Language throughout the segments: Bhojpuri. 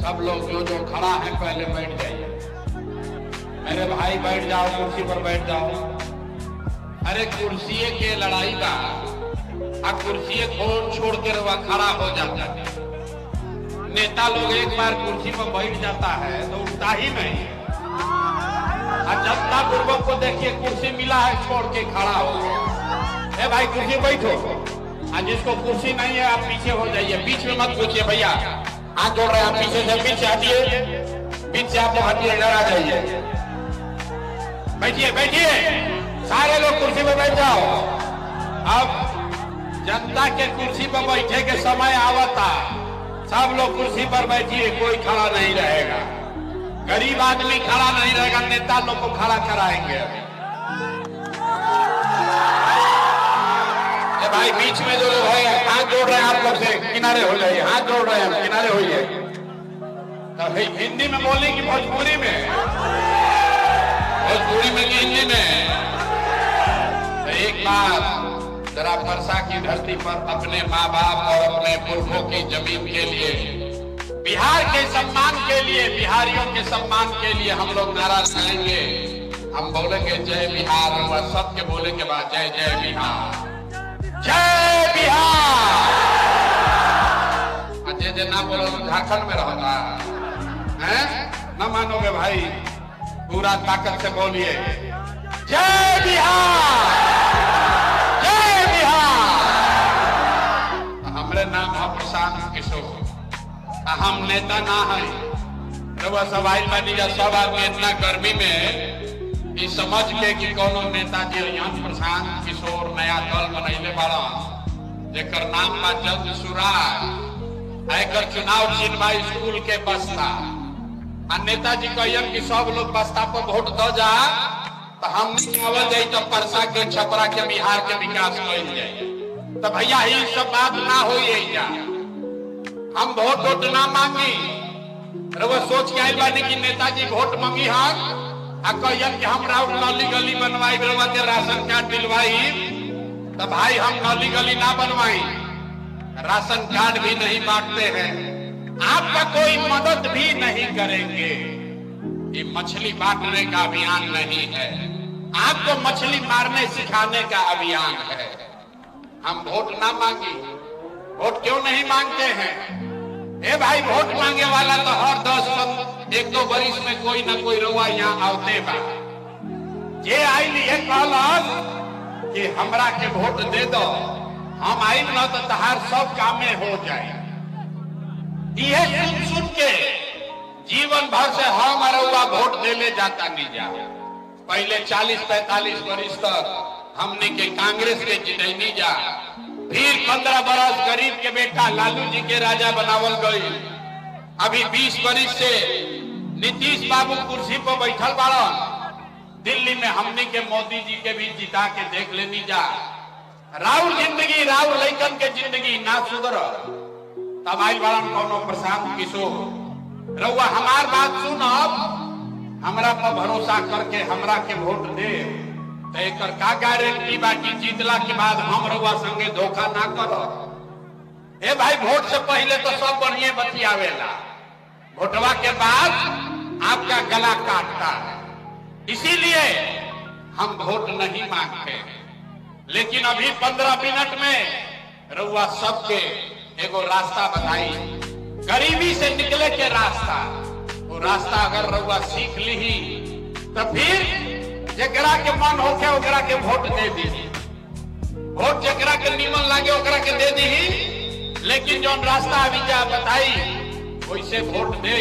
सब लोग जो जो खड़ा है पहले बैठ जाइए। मेरे भाई बैठ जाओ, कुर्सी पर बैठ जाओ। अरे कुर्सी के लड़ाई का अब कुर्सी छोड़ के रवा खड़ा हो जाता है। नेता लोग एक बार कुर्सी पर बैठ जाता है तो उठता ही नहीं। और जनता पूर्वक को देखिए कुर्सी मिला है छोड़ के खड़ा हो गया। भाई कुर्सी बैठो, और जिसको कुर्सी नहीं है आप पीछे हो जाइए, बीच में मत पूछिए। भैया हाथ जोड़ रहे हैं, आप पीछे से पीछे हटिए, बीच से आप लोग हटिए, इधर आ जाइए। बैठिए बैठिए, सारे लोग कुर्सी पर बैठ जाओ। अब जनता के कुर्सी पर बैठे के समय आवता, सब लोग कुर्सी पर बैठिए, कोई खड़ा नहीं रहेगा। गरीब आदमी खड़ा नहीं रहेगा, नेता लोग को खड़ा कराएंगे। भाई बीच में जो लोग है हाथ जोड़ रहे हैं, आप लोग से किनारे हो जाइए, हाथ जोड़ रहे हैं किनारे होइए। तो हिंदी में बोले कि भोजपुरी में? भोजपुरी में कि हिंदी में? तो एक बार जरा परसा की धरती पर अपने माँ बाप और अपने पुरखों की जमीन के लिए, बिहार के सम्मान के लिए, बिहारियों के सम्मान के लिए हम लोग नारा लगाएंगे। हम बोलेंगे जय बिहार, और सबके बोले के बाद जय जय बिहार, जय बिहार। जय ना बोलो झारखंड में रहता है, न मानोगे भाई? पूरा ताकत से बोलिए जय बिहार, जय बिहार। हमरे नाम है प्रशांत किशोर, हम नेता ना है। रउआ सब आइल बानी जा, सब आदमी इतना गर्मी में ई समझ के कि कोनो नेताजी यहाँ प्रशांत किशोर नया दल बनैले बाड़ा, जेकर नाम बा जल्द सुराज। एकर चुनाव चिन्ह स्कूल के बस्ता। आ नेताजी कहियन कि सब लोग बस्ता पर वोट दो जा, तो हम आवल जाई तो परसा के, छपरा के, बिहार के विकास कइल जाए। तो भैया ये सब बात ना होई जा, हम वोट ना मांगी। रउआ सोच के आइल बानी कि नेताजी वोट मांगी हम आ कहियन कि हम राउर नली गली बनवाई, रउआ के राशन कार्ड दिलवाई। तो भाई हम नली गली ना बनवाई, राशन कार्ड भी नहीं बांटते हैं, आपका कोई मदद भी नहीं करेंगे। ये मछली बांटने का अभियान नहीं है, आपको मछली मारने सिखाने का अभियान है। हम वोट ना मांगी। वोट क्यों नहीं मांगते हैं? ए भाई वोट मांगे वाला तो हर 1-2 बरिस में कोई ना कोई रउआ यहाँ आवते बा। जे आइल ये कहलस कि हमरा के वोट दे दो, हम आइल न तो तहार सब कामे हो जाए। ये सुन के जीवन भर से हम रउआ वोट देले जाता नहीं जा। पहले 40-45 बरिस तक हमने के कांग्रेस के जितैनी जा, फिर 15 बरस गरीब के बेटा लालू जी के राजा बनावल गई। अभी 20 बरिस से नीतीश बाबू कुर्सी पर बैठल बाड़न। दिल्ली में हमने के मोदी जी के भी जिता के देख लेनी जा। राउर जिंदगी, राउर लइकन के जिंदगी ना सुधर तब आइल बाड़न कोनो प्रशांत किशोर। रउआ हमार बात सुनब, हमरा पर भरोसा करके हमरा के वोट दे, तो एकर का गारंटी बाकी जीतला के बाद हम रउआ संगे धोखा ना करब। ए भाई वोट से पहले तो सब बढ़िया बतियावेला, वोटवा के बाद आपका गला काटता है। इसीलिए हम वोट नहीं मांगते। लेकिन अभी 15 मिनट में रउआ सबके एगो रास्ता बताई, गरीबी से निकले के रास्ता। वो रास्ता अगर रउआ सीख ली तो फिर जकरा के मन होके ओकरा के वोट दे दी। वोट जकरा के निमन लागे ओकरा के दे दी। लेकिन जो रास्ता अभी जा बताई वैसे वोट दे,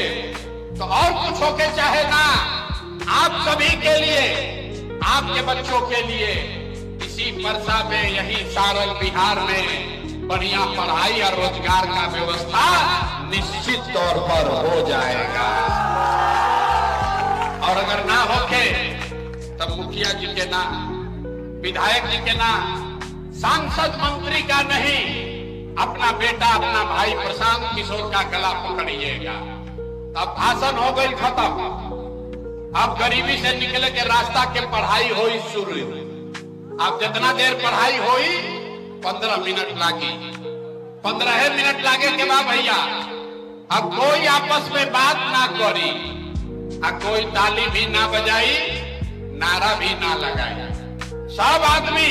तो और कुछ होके चाहे ना, आप सभी के लिए, आपके बच्चों के लिए इसी परसा में, यही सारण बिहार में बढ़िया पढ़ाई और रोजगार का व्यवस्था निश्चित तौर पर हो जाएगा। और अगर ना होके तब मुखिया जी के ना, विधायक जी के ना, सांसद मंत्री का नहीं, अपना बेटा, अपना भाई प्रशांत किशोर का गला पकड़िएगा। अब भाषण हो गई खत्म। अब गरीबी से निकले के रास्ता के पढ़ाई होई शुरू। अब जितना देर पढ़ाई होई 15 मिनट लागी, 15 मिनट लागे के बाद भैया अब कोई आपस में बात ना करी, कोई ताली भी ना बजाई, नारा भी ना लगाई। सब आदमी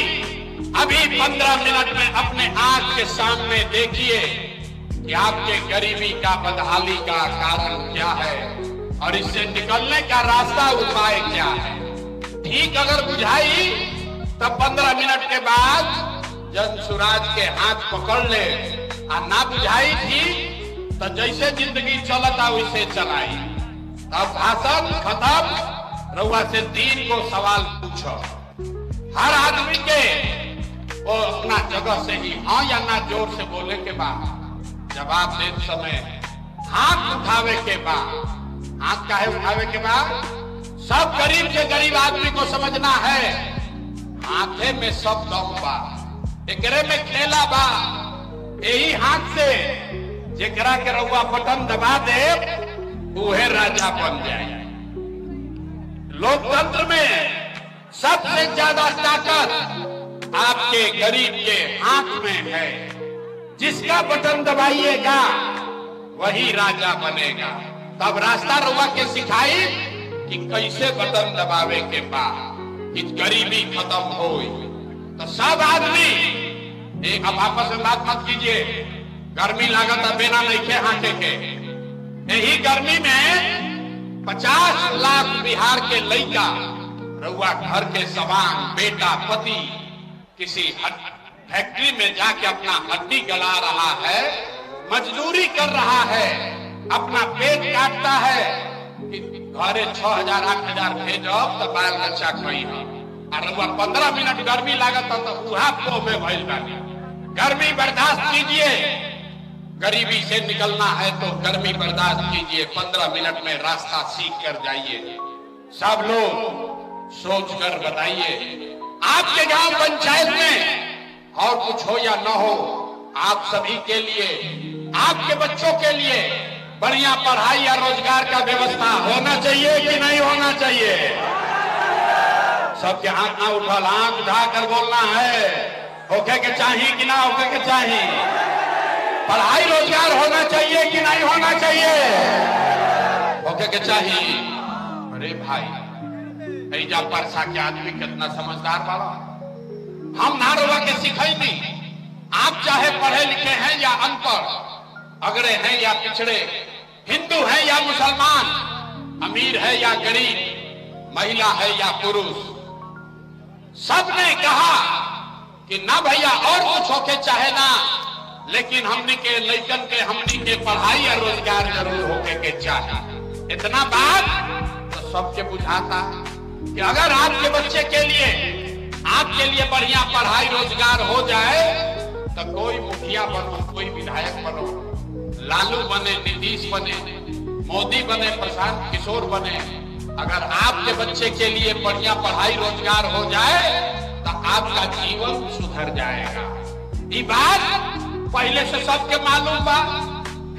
अभी 15 मिनट में अपने आंख के सामने देखिए कि आपके गरीबी का, बदहाली का कारण क्या है और इससे निकलने का रास्ता, उपाय क्या है। ठीक अगर बुझाई तब 15 मिनट के बाद जनसुराज के हाथ पकड़ ले, और ना बुझाई थी तो जैसे जिंदगी चलता वैसे चलाई। अब भाषण खत्म, रउआ से 3 को सवाल पूछो। हर आदमी के वो अपना जगह से ही हाँ या ना जोर से बोले के बाद जवाब देते समय हाथ उठावे के बाद, हाथ काहे उठावे के बाद, सब गरीब से गरीब आदमी को समझना है हाथे में सब दम बा, एकरे में खेला बा। यही हाथ से जेकरा के रउआ बटन दबा दे उहे राजा बन जाए। लोकतंत्र में सबसे ज्यादा ताकत आपके गरीब के हाथ में है। जिसका बटन दबाइएगा वही राजा बनेगा। तब रास्ता रउआ के सिखाई कि कैसे बटन दबावे के बाद कि गरीबी खत्म हो। तो सब आदमी एक, अब आपस में बात मत कीजिए, गर्मी लागत बिना नहीं खे हाथे के। यही गर्मी में 50 लाख बिहार के लड़का रउआ घर के सवांग, बेटा, पति किसी फैक्ट्री में जाके अपना हड्डी गला रहा है, मजदूरी कर रहा है, अपना पेट काटता है कि घरे 6,000 8,000 भेजो तो बाल बच्चा कहीं हो। और रउआ 15 मिनट गर्मी लागत तो उहा पो में भइल बानी। गर्मी बर्दाश्त कीजिए, गरीबी से निकलना है तो गर्मी बर्दाश्त कीजिए। 15 मिनट में रास्ता सीख कर जाइए। सब लोग सोच कर बताइए, आपके गांव पंचायत में और कुछ हो या न हो, आप सभी के लिए, आपके बच्चों के लिए बढ़िया पढ़ाई या रोजगार का व्यवस्था होना चाहिए कि नहीं होना चाहिए। सबके हाथ ना उठल, हाथ उठा कर बोलना है, होके के चाहिए कि ना होके के चाहिए। पढ़ाई रोजगार होना चाहिए कि नहीं होना चाहिए, होके के चाहिए। अरे भाई, ऐजा परसा के आदमी कितना समझदार बाबा। हम ना रउआ के सिखाई नहीं। आप चाहे पढ़े लिखे हैं या अनपढ़, अगड़े हैं या पिछड़े, हिंदू है या मुसलमान, अमीर है या गरीब, महिला है या पुरुष, सबने कहा कि ना भैया और कुछ होके चाहे ना, लेकिन हमनी के लइकन के, हमनी के पढ़ाई और रोजगार जरूर होके के चाहे। इतना बात तो सबके बुझाता कि अगर आपके बच्चे के लिए, आपके लिए बढ़िया पढ़ाई रोजगार हो जाए तो कोई मुखिया बनो, कोई विधायक बनो, लालू बने, नीतीश बने, मोदी बने, प्रशांत किशोर बने, अगर आपके बच्चे के लिए बढ़िया पढ़ाई रोजगार हो जाए तो आपका जीवन सुधर जाएगा। ये बात पहले से सबके मालूम बा,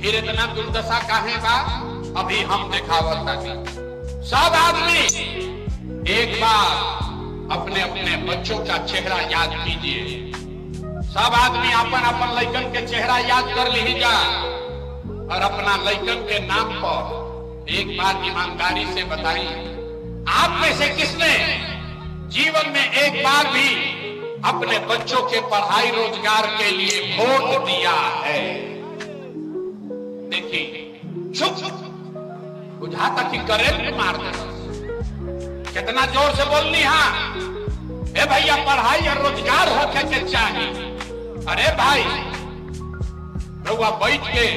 फिर इतना दुर्दशा काहे बा अभी हम दिखावत नहीं। सब आदमी एक बार अपने अपने बच्चों का चेहरा याद कीजिए। सब आदमी अपन अपन लइकन के चेहरा याद कर लीजिए और अपना लइकन के नाम पर एक बार ईमानदारी से बताइए, आप में से किसने जीवन में एक बार भी अपने बच्चों के पढ़ाई रोजगार के लिए वोट दिया है? देखिए, चुप बुझाता कि करेंट मार दे। कितना जोर से बोलनी, हाँ ए भैया पढ़ाई और रोजगार होके के चाहिए। अरे भाई, रउआ बैठ के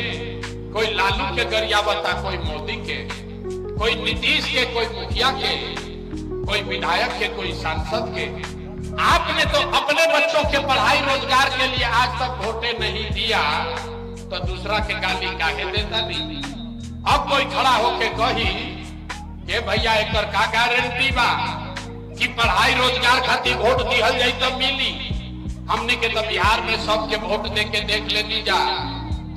कोई लालू के गरियावता, कोई मोदी के, कोई नीतीश के, कोई मुखिया के, कोई विधायक के, कोई सांसद के, आपने तो अपने बच्चों के पढ़ाई रोजगार के लिए आज तक वोटे नहीं दिया, तो दूसरा के गाली काहे देता नहीं। अब कोई खड़ा होके कही कि भैया एक का गारंटी बा कि पढ़ाई रोजगार खातिर वोट दिहल जाई तो मिली। हमने के तो बिहार में सबके वोट दे के देख लेनी जा,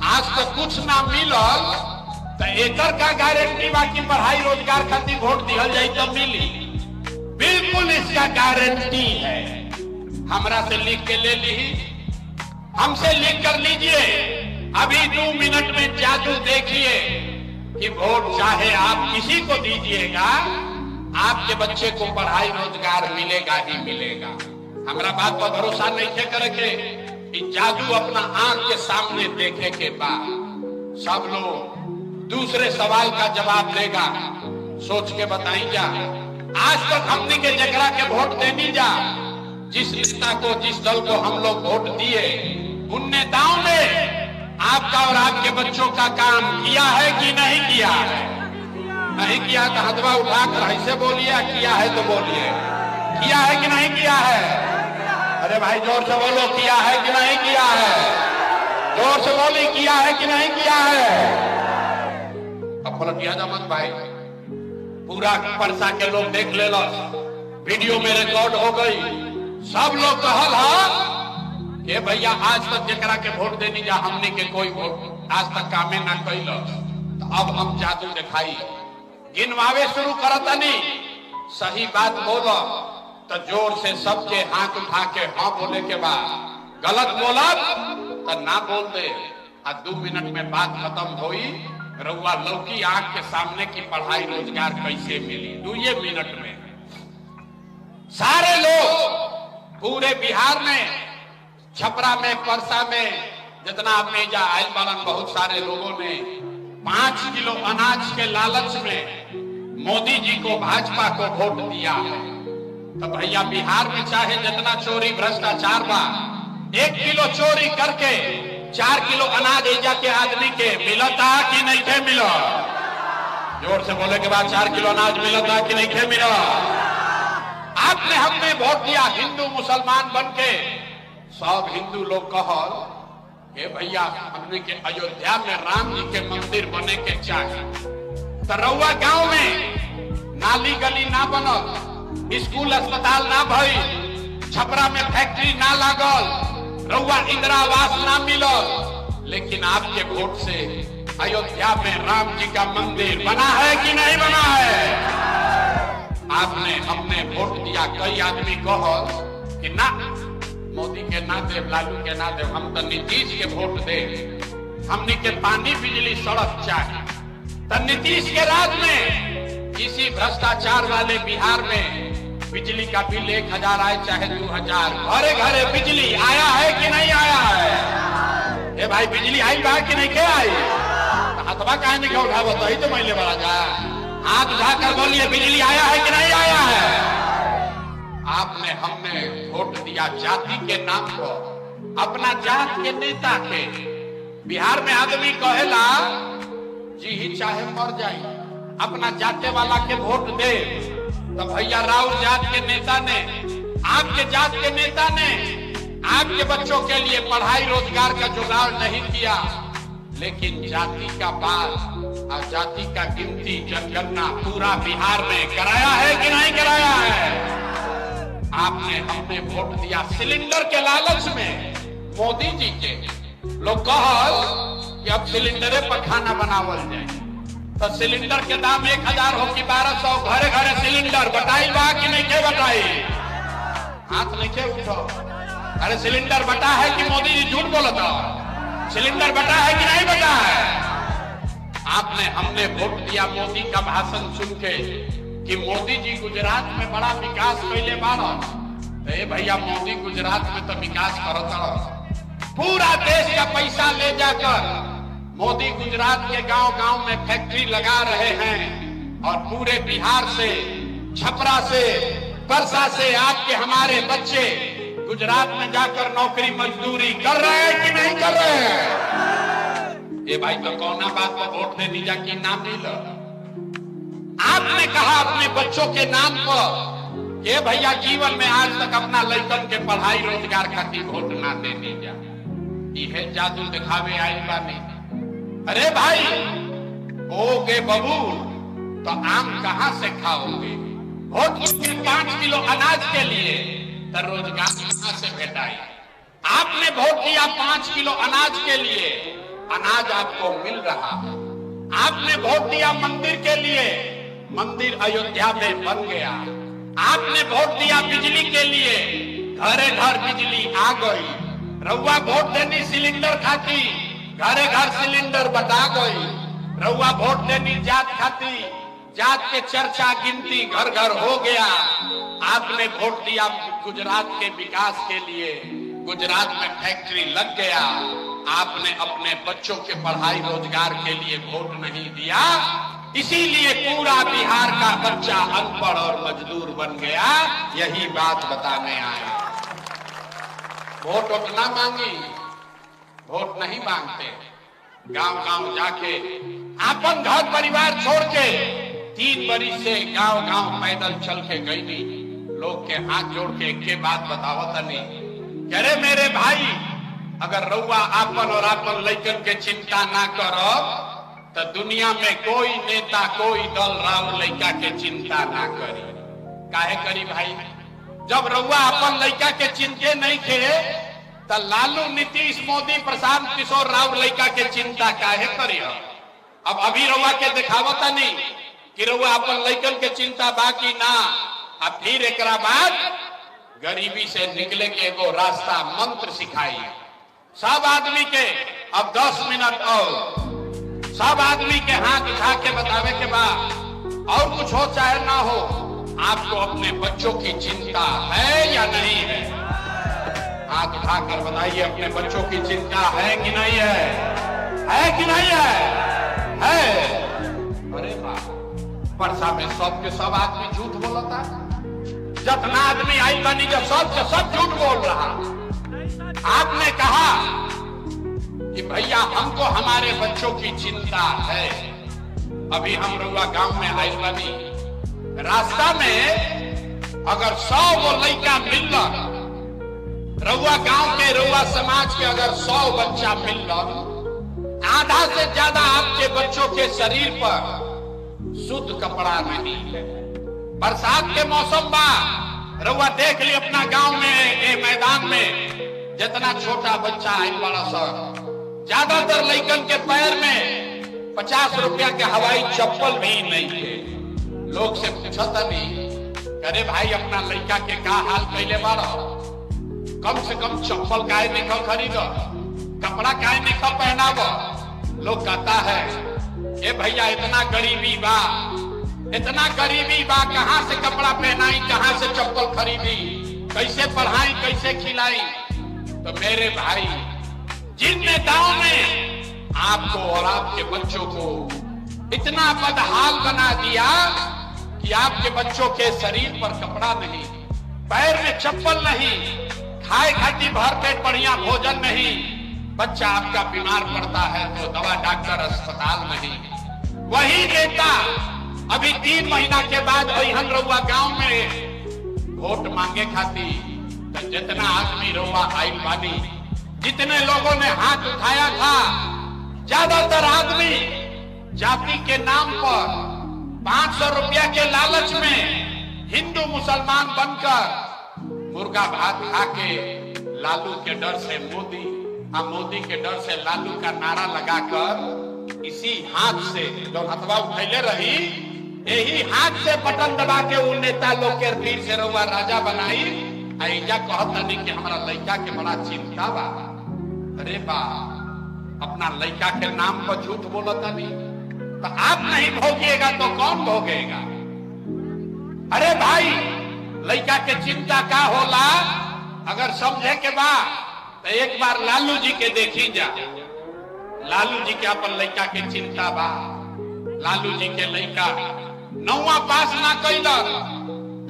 आज तो कुछ ना मिलल, तो एकर का गारंटी बा कि पढ़ाई रोजगार खातिर वोट दिहल जाई तो मिली। बिल्कुल इसका गारंटी है। हमरा से लिख के ले ली, हमसे लिख कर लीजिए अभी 2 मिनट में जादू देखिए कि वोट चाहे आप किसी को दीजिएगा, आपके बच्चे को पढ़ाई रोजगार मिलेगा ही मिलेगा। हमारा बात पर भरोसा नहीं करेंगे कि जादू अपना आंख के सामने देखे के बाद सब लोग दूसरे सवाल का जवाब देगा। सोच के बताई जा, आज तक हमने के जगरा के वोट देनी जा, जिस नेता को जिस दल को हम लोग वोट दिए, उन नेताओं ने आपका और आपके बच्चों का काम किया है कि नहीं किया है? नहीं किया तो हथवा उठाकर ऐसे बोलिए, किया है तो बोलिए, किया है कि नहीं किया है? अरे भाई जोर से बोलो, किया है कि नहीं किया है? जोर से बोली, किया है कि नहीं किया है? अब पलटिया मत भाई, पूरा परसा के लोग देख ले लो, वीडियो में रिकॉर्ड हो गई, सब लोग कहल है भैया आज तक जकरा के वोट देनी जा, हमने के कोई वोट आज तक कामे ना कैल, तो अब हम जादू दिखाई गिनवावे शुरू करता नहीं। सही बात बोलो तो जोर से सबके हाथ उठा के हाँ बोले के बाद, गलत बोला तो ना बोल दे। 2 मिनट में बात खत्म हुई। रउआ लौकी आंख के सामने की पढ़ाई रोजगार कैसे मिली 2 मिनट में। सारे लोग पूरे बिहार में, छपरा में, परसा में, जितना आपने जा आयल बालन, बहुत सारे लोगों ने 5 किलो अनाज के लालच में मोदी जी को, भाजपा को वोट दिया है। तो भैया बिहार में चाहे जितना चोरी भ्रष्टाचार बा, 1 किलो चोरी करके 4 किलो अनाज एजा के आदमी के मिलता कि नहीं थे मिला? जोर से बोले के बाद 4 किलो अनाज मिलता कि नहीं थे मिला? आपने हमने वोट दिया हिंदू मुसलमान बन के। सब हिंदू लोग कहल हे भैया हमने के अयोध्या में राम जी के मंदिर बने के चाहिए। तो रउआ गांव में नाली गली ना बनल, स्कूल अस्पताल ना भई, छपरा में फैक्ट्री ना लागल, रउआ इंदिरा आवास ना मिलल, लेकिन आपके वोट से अयोध्या में राम जी का मंदिर बना है कि नहीं बना है? आपने हमने वोट दिया। कई आदमी कहल कि ना मोदी के ना दे, लालू के ना दे, हम तो नीतीश के वोट दे, हमने के पानी बिजली सड़क चाहिए। तो नीतीश के राज में इसी भ्रष्टाचार वाले बिहार में बिजली का बिल 1000 आए चाहे 2000, घरे घरे बिजली आया है कि नहीं आया है? ए भाई बिजली आई बा कि नहीं के आई? हथवा काहे नहीं उठावो तो ही तो मैले बड़ा जा, हाथ उठाकर बोलिए बिजली आया है कि नहीं आया है? आपने हमने वोट दिया जाति के नाम पर, अपना जात के नेता के। बिहार में आदमी कहेला जी ही चाहे मर जाए, अपना जाते वाला के वोट दे। तो भैया राउर जात के नेता ने, आपके जात के नेता ने आपके बच्चों के लिए पढ़ाई रोजगार का जुगाड़ नहीं किया, लेकिन जाति का बात और जाति का गिनती जनगणना पूरा बिहार में कराया है कि नहीं कराया है? आपने हमने वोट दिया सिलेंडर के लालच में। मोदी जी के लोग कहल कि अब सिलेंडरे पर खाना बनावल जाए, तो सिलेंडर के दाम 1000 हो कि 1200, घरे घरे सिलेंडर बटाई बा कि नहीं के बटाई? हाथ नहीं के उठो। अरे सिलेंडर बटा है कि मोदी जी झूठ बोलता? सिलेंडर बटा है कि नहीं बटा है? आपने हमने वोट दिया मोदी का भाषण सुन के कि मोदी जी गुजरात में बड़ा विकास कैले बाड़ा। तो भैया मोदी गुजरात में तो विकास करता, पूरा देश का पैसा ले जाकर मोदी गुजरात के गांव गांव में फैक्ट्री लगा रहे हैं, और पूरे बिहार से, छपरा से, परसा से आपके हमारे बच्चे गुजरात में जाकर नौकरी मजदूरी कर रहे हैं कि नहीं कर रहे हैं? ये भाई तो कौना बात पर वोट दे दीजा कि नाम नहीं लो। आपने कहा अपने बच्चों के नाम पर ये भैया जीवन में आज तक अपना लड़कन के पढ़ाई रोजगार खातिर वोट ना दे दीजा। ये जादू दिखावे आई बानी। अरे भाई होगे बबूल तो आम कहां से खाओगे? वोट 5 किलो अनाज के लिए तो रोजगार कहां से भेटाई? आपने वोट दिया 5 किलो अनाज के लिए, अनाज आपको मिल रहा है। आपने वोट दिया मंदिर के लिए, मंदिर अयोध्या में बन गया। आपने वोट दिया बिजली के लिए, घरे घर बिजली आ गई। रउआ वोट देनी सिलेंडर खाती, घरे घर सिलेंडर बटा गई। रउआ वोट देनी जात खाती, जात के चर्चा गिनती घर घर हो गया। आपने वोट दिया गुजरात के विकास के लिए, गुजरात में फैक्ट्री लग गया। आपने अपने बच्चों के पढ़ाई रोजगार के लिए वोट नहीं दिया, इसीलिए पूरा बिहार का बच्चा अनपढ़ और मजदूर बन गया। यही बात बताने आए। वोट उतना मांगी, वोट नहीं मांगते। गांव गांव जाके अपन घर परिवार छोड़ के 3 बरिस से गांव गांव पैदल चल के गई नहीं। लोग के हाथ जोड़ के एक के बात बतावत नहीं। कह रहे मेरे भाई, अगर रउआ आपन और आपन लइकन के चिंता ना करो तो दुनिया में कोई नेता कोई दल राउर लइका के चिंता ना करी। काहे करी भाई? जब रउआ अपन लइका के चिंते नहीं थे तो लालू, नीतीश, मोदी, प्रशांत किशोर राउर लइका के चिंता काहे करी? अब अभी रउआ के दिखावता नहीं कि रउआ अपन लइकन के चिंता बाकी ना। अब फिर एक बाद गरीबी से निकले के एगो रास्ता मंत्र सिखाई सब आदमी के। अब 10 मिनट और सब आदमी के हाथ उठा के बतावे के बाद, और कुछ हो चाहे ना हो, आपको अपने बच्चों की चिंता है या नहीं है? हाथ उठाकर बताइए, अपने बच्चों की चिंता है कि नहीं है? है कि नहीं है? है। अरे वाह, परसा में सब के सब आदमी झूठ बोलता है। जितना आदमी आई बनी जब सब के सब झूठ बोल रहा। आपने कहा कि भैया हमको हमारे बच्चों की चिंता है। अभी हम रउआ गांव में आई बनी, रास्ता में अगर 100 वो लड़का मिल रउआ गांव के रउआ समाज के अगर 100 बच्चा मिल, आधा से ज्यादा आपके बच्चों के शरीर पर शुद्ध कपड़ा नहीं है। बरसात के मौसम बा, रउआ देख ली अपना गांव में ए मैदान में जितना छोटा बच्चा आई बड़ा सा, ज्यादातर लइकन के पैर में 50 रुपया के हवाई चप्पल भी नहीं थे। लोग से पूछता नहीं, अरे भाई अपना लड़का के का हाल कैले बारा, कम से कम चप्पल काहे नहीं खरीद, कपड़ा काहे नहीं पहनाव। लोग कहता है ए भैया इतना गरीबी बा, इतना गरीबी बा, कहां से कपड़ा पहनाई, कहां से चप्पल खरीदी, कैसे पढ़ाई, कैसे खिलाई। तो मेरे भाई, जिन नेताओं ने आपको और आपके बच्चों को इतना बदहाल बना दिया कि आपके बच्चों के शरीर पर कपड़ा नहीं, पैर में चप्पल नहीं, खाए खाती भर पेट बढ़िया भोजन नहीं, बच्चा आपका बीमार पड़ता है तो दवा डॉक्टर अस्पताल नहीं। वही नेता अभी 3 महीना के बाद वहीहन रउआ गांव में वोट मांगे खाती, तो जितना आदमी रउआ आइल बानी, जितने लोगों ने हाथ उठाया था, ज्यादातर आदमी जाति के नाम पर 500 रुपया के लालच में हिंदू मुसलमान बनकर मुर्गा भात खा के लालू के डर से मोदी और मोदी के डर से लालू का नारा लगाकर इसी हाथ से जो हथवा उठैले रही, यही हाथ से बटन दबा के उन नेता लोग के तीर से रउआ राजा बनाई। ऐजा कहता नहीं कि हमारा लड़का के बड़ा चिंता बा। अरे बा, अपना लड़का के नाम पर झूठ बोलता नहीं, तो आप नहीं भोगिएगा तो कौन भोगेगा? अरे भाई, लड़का के चिंता का होला, अगर समझे के बा तो एक बार लालू जी के देखी जा। लालू जी के अपन लड़का के चिंता बा। लालू जी के लड़का 9वां पास ना कैलक,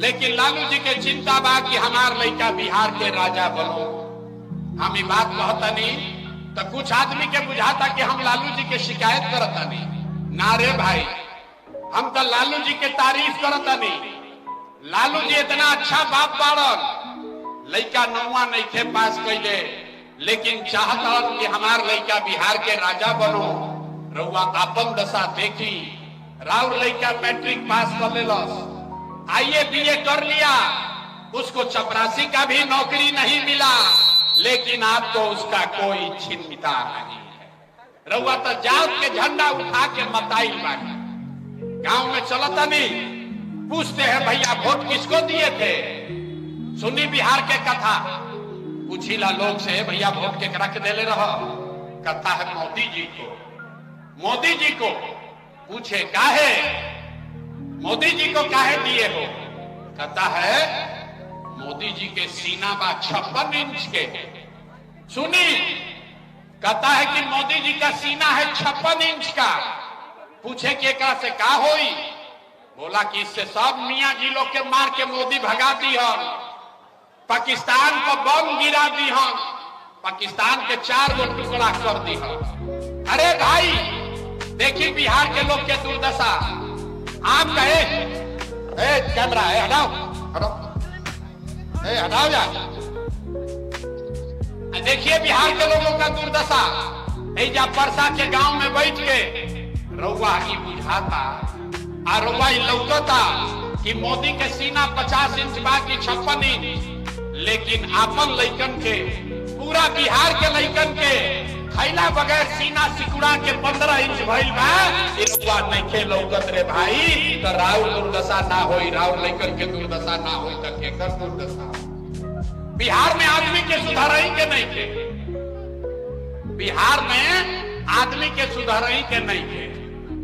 लेकिन लालू जी के चिंता बा कि हमार लड़का बिहार के राजा बनो। हम ये बात कहता नहीं तो कुछ आदमी के बुझाता कि हम लालू जी के शिकायत करता नहीं। ना रे भाई, हम तो लालू जी के तारीफ करता नहीं। लालू जी इतना अच्छा बाप बाड़न, लड़का 9वां नहीं थे पास कैले, लेकिन चाहता कि हमार लड़का बिहार के राजा बनो। रउआ अपन दशा देखी, राउर लड़का मैट्रिक पास कर लेलस, आईए बीए कर लिया, उसको चपरासी का भी नौकरी नहीं मिला, लेकिन आपको उसका कोई चिंता नहीं है। रउआ तो जात के झंडा उठा के मताई बाकी, गांव में चलता नहीं, पूछते हैं भैया वोट किसको दिए थे? सुनी बिहार के कथा, पूछीला लोग से भैया वोट के रख देले रहो, कहता है मोदी जी को पूछे काहे, मोदी जी को काहे दिए हो? कहता है मोदी जी के सीना बा 56 इंच के। सुनी, कहता है कि मोदी जी का सीना है 56 इंच का। पूछे कि एकरा से का होई? बोला कि इससे सब मियां जी लोग के मार के मोदी भगा दी हम, पाकिस्तान को बम गिरा दी हम, पाकिस्तान के 4 गो टुकड़ा कर दी हम। अरे भाई देखिए बिहार के लोग के दुर्दशा। आप कहे कैमरा है हटाओ हटाओ जा। देखिए बिहार के लोगों का दुर्दशा। जा परसा के गांव में बैठ के रउआ ही बुझाता और रउआ ही लौकता कि मोदी के सीना 50 इंच बाकी 56 इंच, लेकिन आपन लइकन के, पूरा बिहार के लइकन के खैला बगैर सीना सिकुड़ा के 15 इंच भइल बा। रउआ नइखे लौकत रे भाई। तो राउर दुर्दशा ना होई, राउर लइकन के दुर्दशा ना होई तो केकर दुर्दशा? बिहार में आदमी के सुधारई के नहीं थे, बिहार में आदमी के सुधारई के नहीं थे।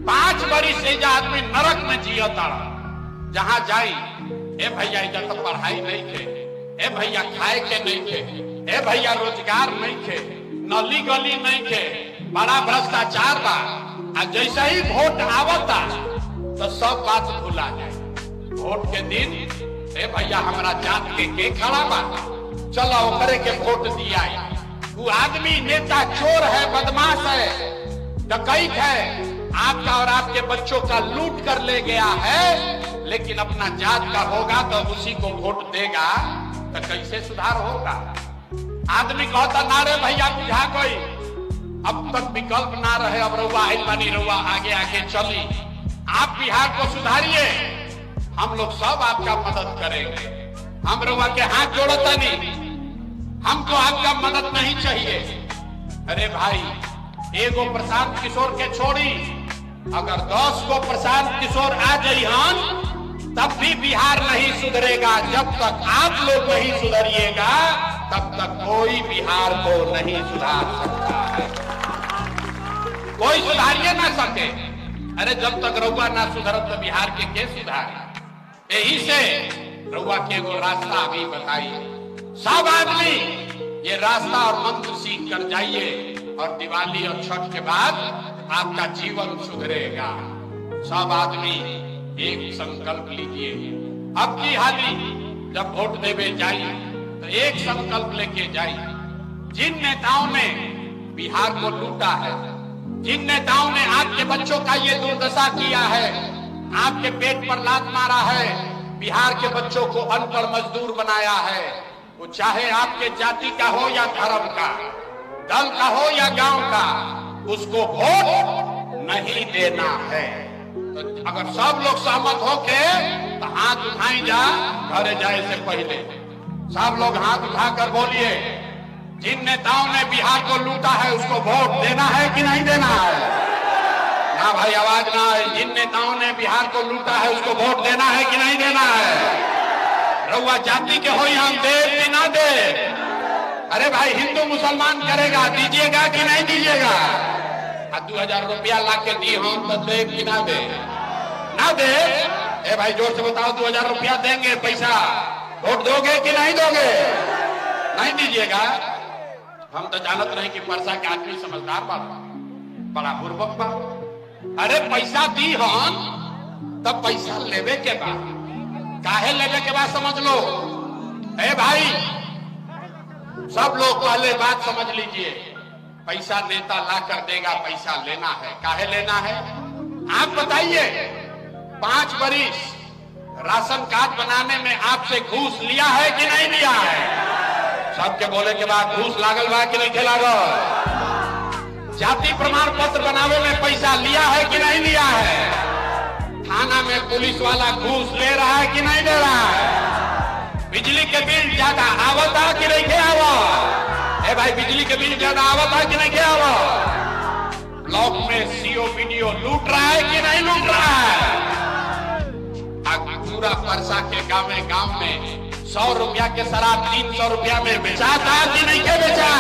5 बरिस से जो आदमी नरक में जियता, जहां जाई ए भैया इधर तो पढ़ाई नहीं थे, ए भैया खाए के नहीं थे, ए भैया रोजगार नहीं थे, नली गली नहीं थे, बड़ा भ्रष्टाचार बा। जैसे ही वोट आवता तो सब बात भुला जाए। वोट के दिन ए भैया हमारा जात के खड़ा बा, चलो ओकरे के वोट दिया। वो आदमी नेता चोर है, बदमाश है, डकैत है, आपका और आपके बच्चों का लूट कर ले गया है, लेकिन अपना जात का होगा तो उसी को वोट देगा। तो कैसे सुधार होगा? आदमी कहता ना रे भैया बुझा कोई, अब तक विकल्प ना रहे, अब रउआ आइल बानी, रउआ आगे आगे चली, आप बिहार को सुधारिए, हम लोग सब आपका मदद करेंगे। हम रउआ के हाथ जोड़ता नहीं, हमको आपका मदद नहीं चाहिए। अरे भाई एगो प्रशांत किशोर के छोड़ी, अगर 10 को प्रशांत किशोर आ जाइहन तब भी बिहार नहीं सुधरेगा। जब तक आप लोग नहीं सुधरिएगा तब तक कोई बिहार को नहीं सुधार सकता है, कोई सुधारिए ना सके। अरे जब तक रउआ ना सुधरत तो बिहार के सुधार। यही से रउआ के एगो रास्ता अभी बताइए, सब आदमी ये रास्ता और मंत्र सीख कर जाइए, और दिवाली और छठ के बाद आपका जीवन सुधरेगा। सब आदमी एक संकल्प लीजिए, अब की हाली जब वोट देवे जाइए तो एक संकल्प लेके जाइए। जिन नेताओं ने बिहार को लूटा है, जिन नेताओं ने आपके बच्चों का ये दुर्दशा किया है, आपके पेट पर लात मारा है, बिहार के बच्चों को अनपढ़ मजदूर बनाया है, वो चाहे आपके जाति का हो या धर्म का, दल का हो या गांव का, उसको वोट नहीं देना है। तो अगर सब लोग सहमत होके तो हाथ उठाई जा, घरे जाए से पहले सब लोग हाथ उठाकर बोलिए, जिन नेताओं ने बिहार को लूटा है उसको वोट देना है कि नहीं देना है? ना भाई आवाज ना है। जिन नेताओं ने बिहार को लूटा है उसको वोट देना है कि नहीं देना है? रउआ जाति के हो हम दे कि ना दे? अरे भाई हिंदू मुसलमान करेगा, दीजिएगा कि नहीं दीजिएगा? 2000 रुपया ला के दी हम तो दे कि ना दे? ना दे? ए भाई जोर से बताओ, 2000 रुपया देंगे पैसा, वोट दोगे कि नहीं दोगे? नहीं दीजिएगा। हम तो जानत नहीं कि परसा के आदमी समझदार बा, बड़ा बुर्बक बा। अरे पैसा दी हम तब पैसा लेवे के बाद, काहे लेवे के बाद समझ लो। ए भाई सब लोग पहले बात समझ लीजिए, पैसा नेता ला कर देगा, पैसा लेना है, काहे लेना है? आप बताइए, 5 बरिस राशन कार्ड बनाने में आपसे घूस लिया है कि नहीं लिया है? सबके बोले के बाद घूस लागल बा कि नहीं लागल? जाति प्रमाण पत्र बनावे में पैसा लिया है कि नहीं लिया है? थाना में पुलिस वाला घूस ले रहा है कि नहीं ले रहा है? बिजली के बिल ज्यादा आवता कि नहीं आवत? ए भाई बिजली के बिल ज्यादा आवता कि नहीं आवत? ब्लॉक में सीओ वीडियो लूट रहा है कि नहीं लूट रहा है? पूरा परसा के गांव में 100 रुपया के शराब 300 रुपया में बेचा था कि नहीं के बेचा?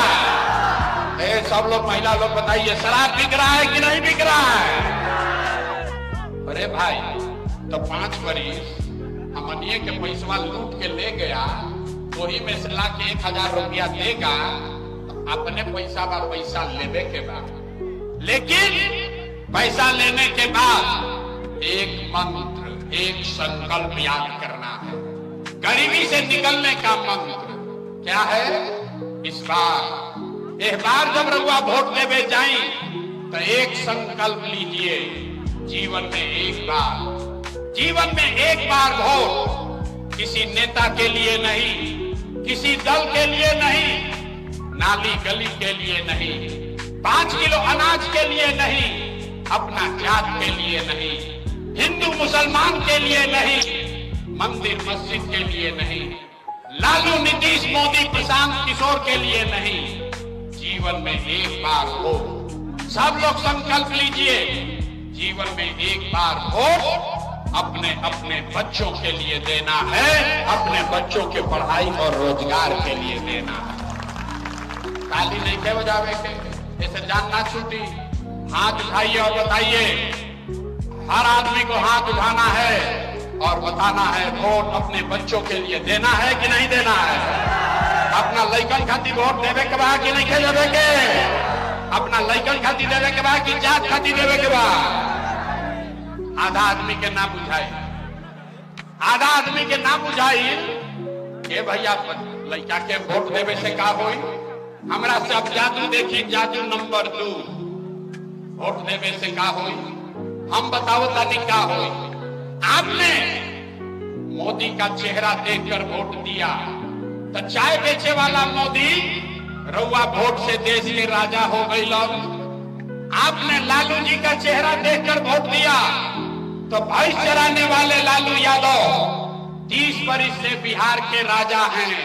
सब लोग महिला लोग बताइए, शराब बिक रहा है कि नहीं बिक रहा है? अरे भाई, तो 5 बरिस हमनिए के पैसा लूट के ले गया, वही में से ला के 1000 रुपया देगा, तो अपने पैसा लेवे के बाद, लेकिन पैसा लेने के बाद एक मंत्र, एक संकल्प याद करना है, गरीबी से निकलने का मंत्र क्या है? इस बार जब रउआ वोट देवे जाई तो एक संकल्प लीजिए, जीवन में एक बार वोट, किसी नेता के लिए नहीं, किसी दल के लिए नहीं, नाली गली के लिए नहीं, 5 किलो अनाज के लिए नहीं, अपना जात के लिए नहीं, हिंदू मुसलमान के लिए नहीं, मंदिर मस्जिद के लिए नहीं, लालू नीतीश मोदी प्रशांत किशोर के लिए नहीं, जीवन में एक बार वोट। सब लोग संकल्प लीजिए, जीवन में एक बार वोट अपने अपने बच्चों के लिए देना है, अपने बच्चों के पढ़ाई और रोजगार के लिए देना है। ताली नहीं के बजावे के, ऐसे जान ना छूटी। हाथ उठाइए और बताइए, हर आदमी को हाथ उठाना है और बताना है वोट अपने बच्चों के लिए देना है कि नहीं देना है। अपना लइकन खातिर वोट देवे के बाद कि नहीं देवे के, अपना लइकन खातिर देवे के बाद कि जात खातिर देवे के बाद। आधा आदमी के ना बुझाई, आधा आदमी के ना बुझाई के भैया लइका के वोट देवे से का होई, हमरा से अब जादू देखी, जादू नंबर 2, वोट देवे से का होई, हम बताओ तानी का होई। आपने मोदी का चेहरा देखकर वोट दिया तो चाय बेचे वाला मोदी रउआ वोट से देश के राजा हो गई। आपने लालू जी का चेहरा देखकर वोट दिया तो भैंस चराने वाले लालू यादव 30 बरिस से बिहार के राजा हैं।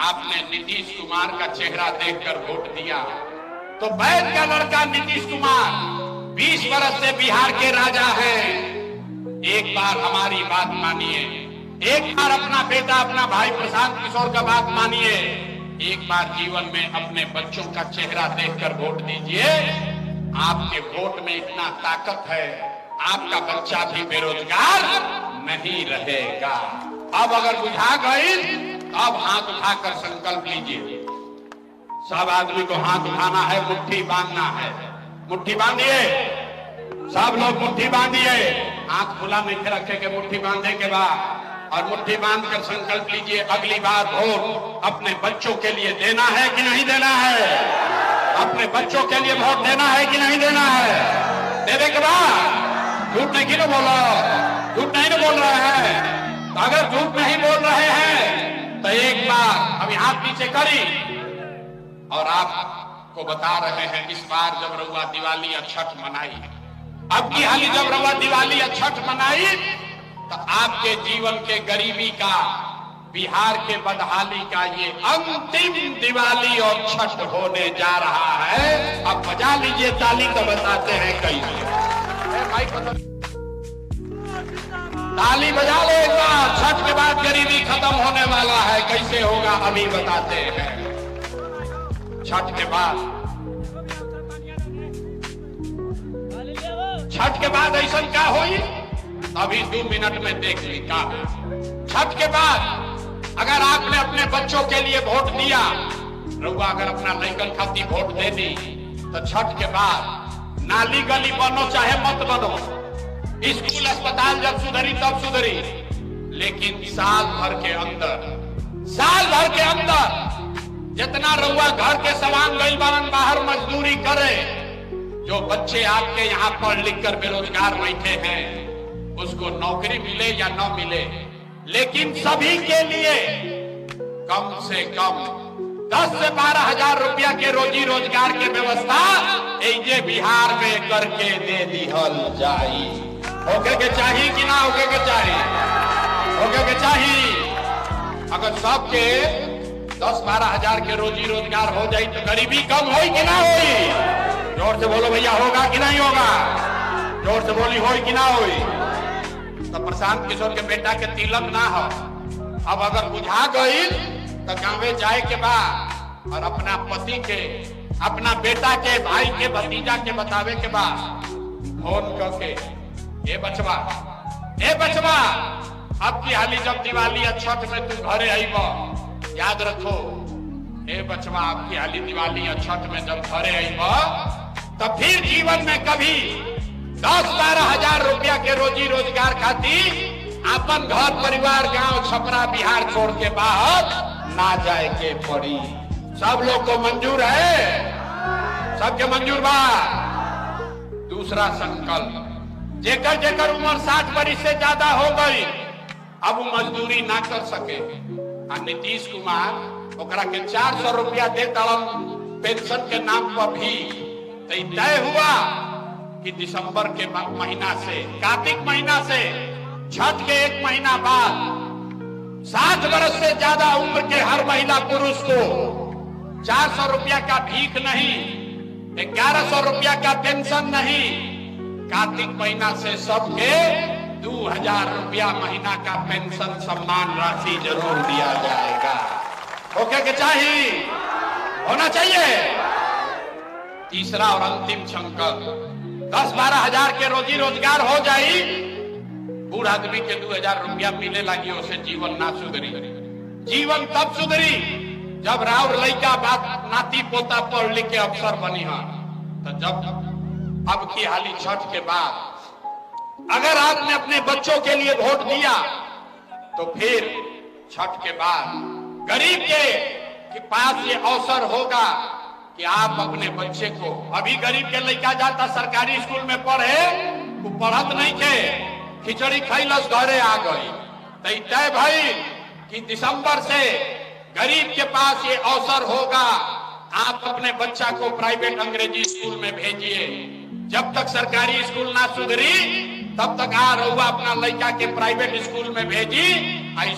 आपने नीतीश कुमार का चेहरा देखकर वोट दिया तो बैद का लड़का नीतीश कुमार 20 बरस से बिहार के राजा हैं। एक बार हमारी बात मानिए, एक बार अपना बेटा अपना भाई प्रशांत किशोर का बात मानिए, एक बार जीवन में अपने बच्चों का चेहरा देखकर वोट दीजिए। आपके वोट में इतना ताकत है, आपका बच्चा भी बेरोजगार नहीं रहेगा। अब अगर बुझा गई अब हाथ उठाकर संकल्प लीजिए। सब आदमी को हाथ उठाना है, मुट्ठी बांधना है। मुट्ठी बांधिए, सब लोग मुट्ठी बांधिए, आंख खुला नहीं रखे के मुट्ठी बांधने के बाद, और मुट्ठी बांधकर संकल्प लीजिए अगली बार वोट अपने बच्चों के लिए देना है कि नहीं देना है। अपने बच्चों के लिए वोट देना है कि नहीं देना है। देने के बाद झूठ नहीं क्यों बोलो, झूठ नहीं बोल रहे हैं। तो अगर झूठ नहीं बोल रहे हैं तो एक बार अभी हाथ पीछे करी और आपको बता रहे हैं, इस बार जब रउआ दिवाली या छठ मनाई, अब की हाली जब रउआ दिवाली या छठ मनाई तो आपके जीवन के गरीबी का, बिहार के बदहाली का ये अंतिम दिवाली और छठ होने जा रहा है। अब बजा लीजिए ताली तो बताते हैं कैसे। ताली बजा लो एक बार, छठ के बाद गरीबी खत्म होने वाला है। कैसे होगा अभी बताते हैं। छठ के बाद ऐसा क्या हुई अभी 2 मिनट में देख ली का। छठ के बाद अगर आपने अपने बच्चों के लिए वोट दिया, रउआ अगर अपना लइकन खातिर वोट दे दी तो छठ के बाद नाली गली बनो चाहे मत बनो, स्कूल अस्पताल जब सुधरी तब सुधरी, लेकिन साल भर के अंदर जितना रउआ घर के सवांग गई बारन बाहर मजदूरी करे, जो बच्चे आपके यहाँ पढ़ लिख कर बेरोजगार बैठे हैं उसको नौकरी मिले या न मिले, लेकिन सभी के लिए कम से कम 10 से 12 हजार रुपया के रोजी रोजगार के व्यवस्था ये बिहार में करके दे दिहल जाई। होके के चाहिए कि ना होके के चाहिए? होके के चाहिए। अगर सबके 10-12 हजार के रोजी रोजगार हो जाए तो गरीबी कम होई कि ना होई? जोर से बोलो भैया, होगा कि नहीं होगा? जोर से बोली होई कि ना होई? तो प्रशांत किशोर के बेटा के तिलक ना हो, अब अगर बुझा गई तो गाँवे जाए के बाद और अपना पति के अपना बेटा के, भाई के, भतीजा के बतावे के बाद फोन करके, ए बचवा, ए बचवा, अब की हाली जब दिवाली या छठ में तू घरे आईब, याद रखो, ए बचवा, अब की हाली दिवाली या छठ में जब घरे आईब तो फिर जीवन में कभी 10-12 हजार रुपया के रोजी रोजगार खातिर अपन घर परिवार, गांव, छपरा, बिहार छोड़ के बाहर ना जाए के पड़ी। सब लोग को मंजूर है? सबके मंजूर बा? दूसरा संकल्प, जेकर जेकर उम्र 60 वर्ष से ज्यादा हो गई, अब वो मजदूरी ना कर सके, नीतीश कुमार ओकरा के 400 रुपया दे तड़न पेंशन के नाम पर भी। तो तय हुआ कि दिसंबर के महीना से, कार्तिक महीना से, छठ के 1 महीना बाद 60 वर्ष से ज्यादा उम्र के हर महिला पुरुष को 400 रुपया का भीख नहीं, 1100 रुपया का पेंशन नहीं, कार्तिक महीना से सबके 2000 रुपया महीना का पेंशन सम्मान राशि जरूर दिया जाएगा। ओके के चाहिए, होना चाहिए। तीसरा और अंतिम संकल्प, 10-12 हजार के रोजी रोजगार हो जाई, बूढ़ आदमी के 2000 रुपया मिले लगी, उसे जीवन ना सुधरी। जीवन तब सुधरी जब राउर लड़का बात नाती पोता पढ़ लिख के अफसर बनी है। तो जब अब की हाली छठ के बाद अगर आपने अपने बच्चों के लिए वोट दिया तो फिर छठ के बाद गरीब के पास ये अवसर होगा कि आप अपने बच्चे को, अभी गरीब के लड़का जाता सरकारी स्कूल में पढ़े, वो पढ़त नहीं थे, खिचड़ी खैलस घरे आ गई। तो तय भाई कि दिसंबर से गरीब के पास ये अवसर होगा, आप अपने बच्चा को प्राइवेट अंग्रेजी स्कूल में भेजिए। जब तक सरकारी स्कूल ना सुधरी तब तक आ रहुआ अपना लड़का के प्राइवेट स्कूल में भेजी,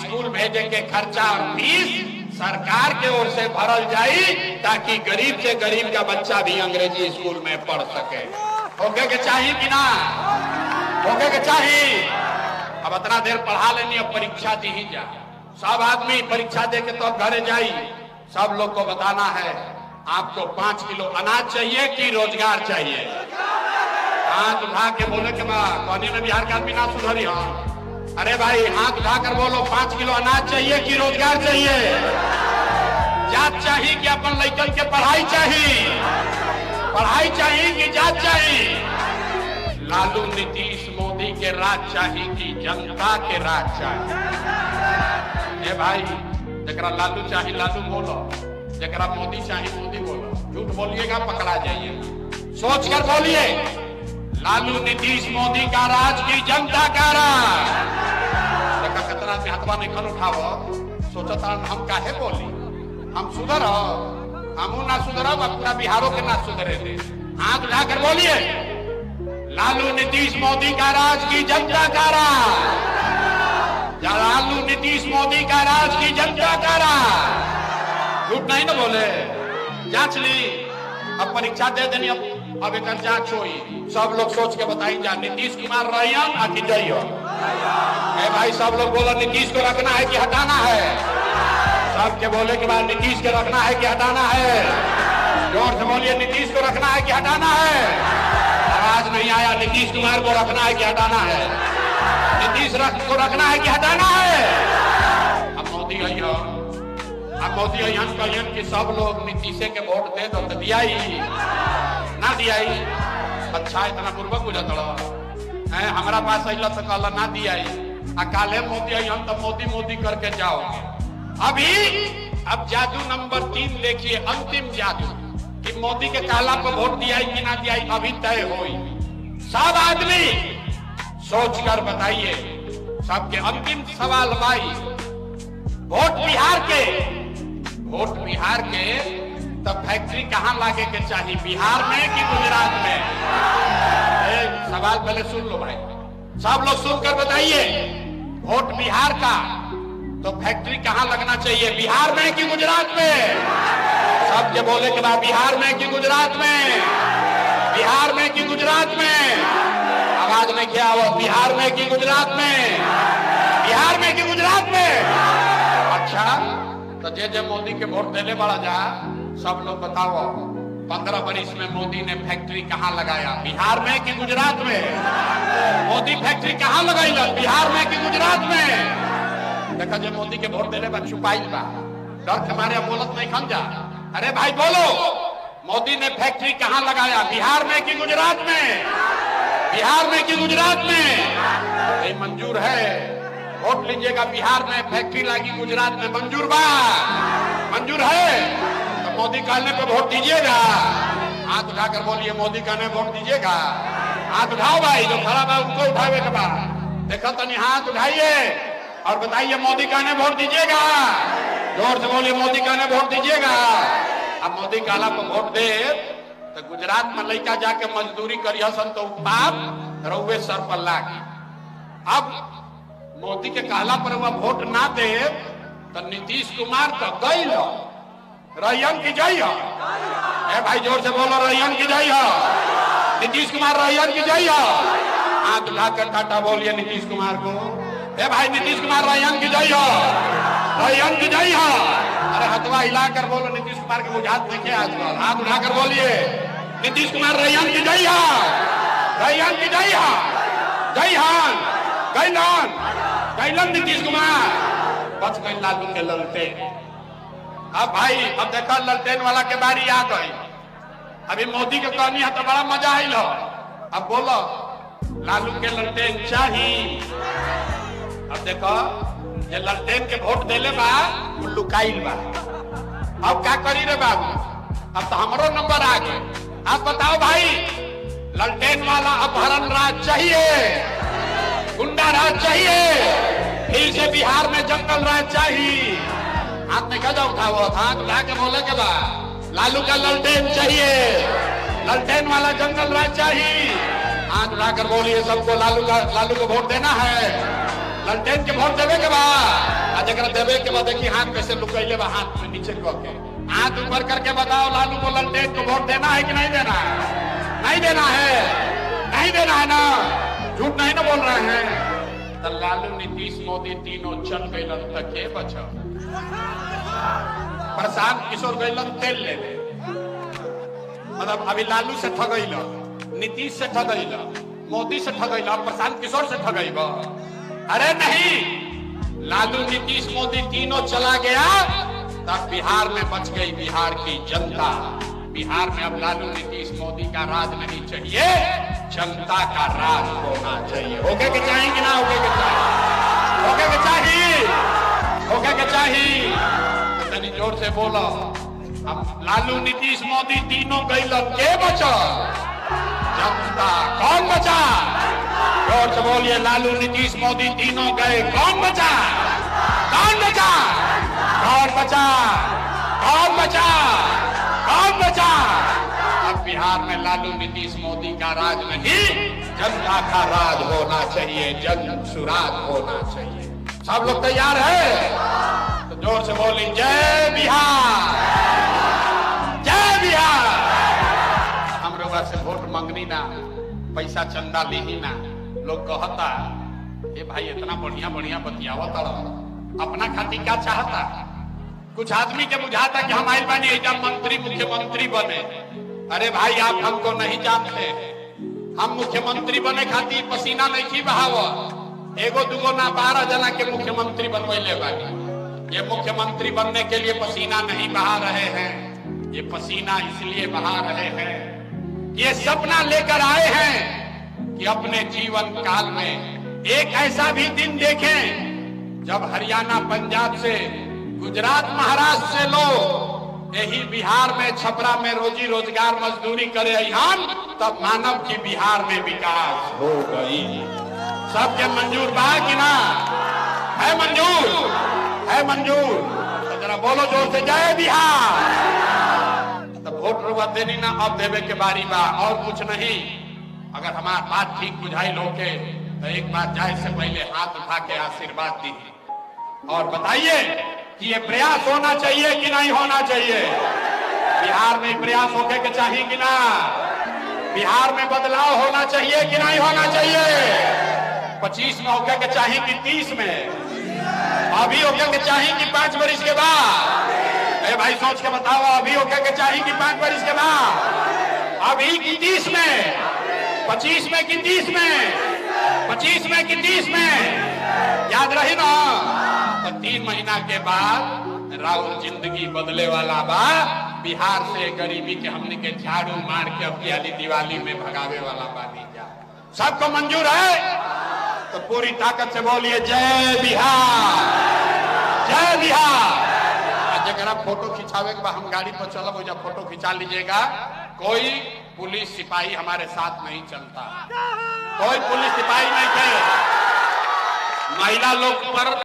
स्कूल भेजे के खर्चा और फीस सरकार के ओर से भरल जाई, ताकि गरीब से गरीब का बच्चा भी अंग्रेजी स्कूल में पढ़ सके। होके के चाहिए कि ना? होके के चाहिए। अब इतना देर पढ़ा लेनी, अब परीक्षा दी ही जा। सब आदमी परीक्षा दे के तो अब घरे जाई। सब लोग को बताना है आपको 5 किलो अनाज चाहिए कि रोजगार चाहिए। हाथ उठा के बोले के बाद कहने में बिहार का आदमी ना सुधरी। हाँ अरे भाई हाथ उठाकर बोलो, 5 किलो अनाज चाहिए कि रोजगार चाहिए? जात चाहिए कि अपन लड़कन के पढ़ाई चाहिए? पढ़ाई चाहिए कि जात चाहिए? लालू नीतीश मोदी के राज चाहिए कि जनता के राज चाहिए? ए भाई, जरा लालू चाहिए लालू बोलो, जरा मोदी चाहिए मोदी बोलो। झूठ बोलिएगा पकड़ा जाइए। सोच कर बोलिए, लालू नीतीश मोदी का राज की जनता का राज। देखा कितना से हाथवा नहीं खन उठाव, सोचता हम काहे बोली, हम सुधर, हम ना सुधर, पूरा बिहारों के ना सुधरे थे। हाथ उठाकर बोलिए, लालू नीतीश मोदी का राज की जनता का राज। लालू नीतीश मोदी का राज की जनता का राज। झूठ नहीं ना बोले, जांच ली। अब परीक्षा दे देनी, अब एक जांच हुई, सब लोग सोच के बताई जा, नीतीश कुमार रहियन आ कि जइयो? ए भाई सब लोग बोलो नीतीश को रखना है कि हटाना है? सबके बोले के बाद नीतीश को रखना है कि हटाना है? जोर से बोलिए, नीतीश को रखना है कि हटाना है? आवाज नहीं आया। नीतीश कुमार को रखना है कि हटाना है? नीतीश को रखना है कि हटाना है? अब मोदी आइयो, अब मोदी अहन कहन कि सब लोग नीतीशे के वोट दे दो, तो दिया ही ना दिया ही? अच्छा इतना पूर्वक बुझत है, हमारा पास अल तो कल ना दिया ही, काले मोदी अहन तो मोदी मोदी करके जाओगे। अभी अब जादू नंबर 3 देखिए, अंतिम जादू कि मोदी के काला पर वोट दिया कि ना दिया, अभी तय हो। सब आदमी सोचकर बताइए। सबके अंतिम सवाल भाई, वोट बिहार के तो फैक्ट्री कहां लागे के चाहिए, बिहार में कि गुजरात में? सवाल पहले सुन लो भाई, सब लोग सुनकर बताइए। वोट बिहार का तो फैक्ट्री कहां लगना चाहिए, बिहार में कि गुजरात में? सबके बोले के बाद बिहार में कि गुजरात में? बिहार में कि गुजरात में? आवाज में क्या हो, बिहार में कि गुजरात में? बिहार में कि गुजरात में? अच्छा तो जे मोदी के वोट देने वाला जा, सब लोग बताओ 15 बरिस में मोदी ने फैक्ट्री कहां लगाया? बिहार में कि गुजरात में? मोदी फैक्ट्री कहां लगाई? बिहार में कि गुजरात में? देखा जो मोदी के वोट देने बा छुपाइल बा, डर के मारे बोलत नहीं खन जा। अरे भाई बोलो, मोदी ने फैक्ट्री कहां लगाया? बिहार में कि गुजरात में? बिहार में कि गुजरात में? ये मंजूर है? वोट लीजिएगा, बिहार में फैक्ट्री लगी, गुजरात में मंजूर बा? मंजूर है तो मोदी कहने पे वोट दीजिएगा। हाथ उठाकर बोलिए, मोदी कहने वोट दीजिएगा। हाथ उठाओ भाई, जो खड़ा है उनको उठावे के बाद देखो तनी हाथ उठाइए और बताइए मोदी कहने वोट दीजिएगा। जोर से बोलिए, मोदी कहने वोट दीजिएगा। अब मोदी कहला पर वोट दे तो गुजरात में लड़का जाके मजदूरी करिए सन तो पाप रउए सर पर लागी। अब मोदी के कहला पर वह वोट ना दे तो नीतीश कुमार तो गई रैयन की जय हो। ए भाई जोर से बोलो, रैयन की जय हो। नीतीश कुमार रैयन की जय हो। हाथ उठाकर टाटा बोलिए नीतीश कुमार को। ए भाई नीतीश कुमार रैयन की जय हो, रैयन की जय हो। अरे हथवा हिलाकर बोलो, नीतीश कुमार के बुझात देखे आजकल। हाथ उठाकर बोलिए, नीतीश कुमार रैयन की जय हो, रैयन की जय हो। जय हान कैलन कैलन नीतीश कुमार बच गई लालू के ललटे। अब भाई अब देखा ललटेन वाला के बारी आ गई। अभी मोदी के कहनी है तो बड़ा मजा आई लो। अब बोलो लालू के ललटेन चाहिए। अब देखो ये ललटेन के वोट देले बा लुकाइल बा। अब क्या करी रे बाबू? अब तो हमारो नंबर आ गए। आप बताओ भाई, ललटेन वाला अपहरण राज चाहिए, गुंडा राज चाहिए, फिर से बिहार में जंगल राज चाहिए? हाथ में क्या उठाओ, हाथ उठा के बोले के बा लालू का ललटेन चाहिए, ललटेन वाला जंगल राज चाहिए। हाथ उठाकर बोलिए सबको, लालू को वोट देना है, ललटेन के वोट देवे के बाद जरा देवे के बाद देखिए हाथ कैसे लुकैले बा। हाथ में नीचे करके हाथ ऊपर करके बताओ, लालू को ललटेन को वोट देना है कि नहीं देना है? नहीं देना है, नहीं देना है ना? झूठ नहीं ना बोल रहे हैं? तो लालू नीतीश मोदी तीनों चल गए तक के बचा। प्रशांत किशोर गैलन तेल ले ले, मतलब अभी लालू से ठगैल, नीतीश से ठगैल, मोदी से ठगैल, प्रशांत किशोर से ठगैब? अरे नहीं, लालू नीतीश मोदी तीनों चला गया तब बिहार में बच गई बिहार की जनता। बिहार में अब लालू नीतीश मोदी का राज नहीं चाहिए, जनता का राज होना चाहिए। होके के चाहिए कि ना होके के चाहिए? होके के चाहिए, होके के चाहिए। तो तनी जोर से बोलो, अब लालू नीतीश मोदी तीनों गई के बचा? जनता। कौन बचा? जोर से बोलिए, लालू नीतीश मोदी तीनों गए, कौन बचा? कौन बचा? कौन बचा? कौन बचा? कौन बचा? अब बिहार में लालू नीतीश मोदी का राज नहीं, जनता का राज होना चाहिए, जन सुराज होना चाहिए। सब लोग तैयार है तो जोर से बोली, जय बिहार, जय बिहार। हम लोग से वोट मांगनी ना, पैसा चंदा ली ना। लोग कहता ये भाई इतना बढ़िया बढ़िया बतियावत अपना खातिर क्या चाहता? कुछ आदमी के बुझाता कि हम आइल बानी एजा मंत्री मुख्यमंत्री बने। अरे भाई आप हमको नहीं जानते, हम मुख्यमंत्री बने खातिर पसीना नहीं खी बहाव। एगो दुगो ना 12 जना के मुख्यमंत्री बनवैले बानी। ये मुख्यमंत्री बनने के लिए पसीना नहीं बहा रहे हैं, ये पसीना इसलिए बहा रहे हैं, ये सपना लेकर आए हैं कि अपने जीवन काल में एक ऐसा भी दिन देखें जब हरियाणा पंजाब से गुजरात महाराष्ट्र से लोग यही बिहार में छपरा में रोजी रोजगार मजदूरी करे अहियान, तब मानव की बिहार में विकास हो गई। सबके मंजूर बा कि ना? है मंजूर? है मंजूर? तो जरा बोलो जोर से, जय बिहार। तो वोट रुआ देनी ना, अब देवे के बारी बा, और कुछ नहीं। अगर हमारा बात ठीक बुझाई लोगे तो एक बार जाए से पहले हाथ उठा के आशीर्वाद दी और बताइए कि ये प्रयास होना चाहिए कि नहीं होना चाहिए? बिहार में प्रयास होके के चाहिए कि ना? बिहार में बदलाव होना चाहिए कि नहीं होना चाहिए? 25 में होके के चाहिए कि 30 में? अभी होके के चाहिए कि 5 वर्ष के बाद? ए भाई सोच के बताओ, अभी होके के चाहिए कि 5 बरिस के बाद? अभी की 30 में, 25 में कि 30 में, 25 में कि 30 में? याद रही ना? तो 3 महीना के बाद राहुल जिंदगी बदले वाला बा। बिहार से गरीबी के हमने के झाड़ू मार के अभियाली दिवाली में भगावे वाला बानी जा। सबको मंजूर है तो पूरी ताकत से बोलिए जय बिहार, जय बिहार। जरा फोटो खिंचावे के बाद हम गाड़ी पर चलब, जब फोटो खिंचा लीजिएगा। कोई पुलिस सिपाही हमारे साथ नहीं चलता, कोई पुलिस सिपाही नहीं थे। महिला लोग पर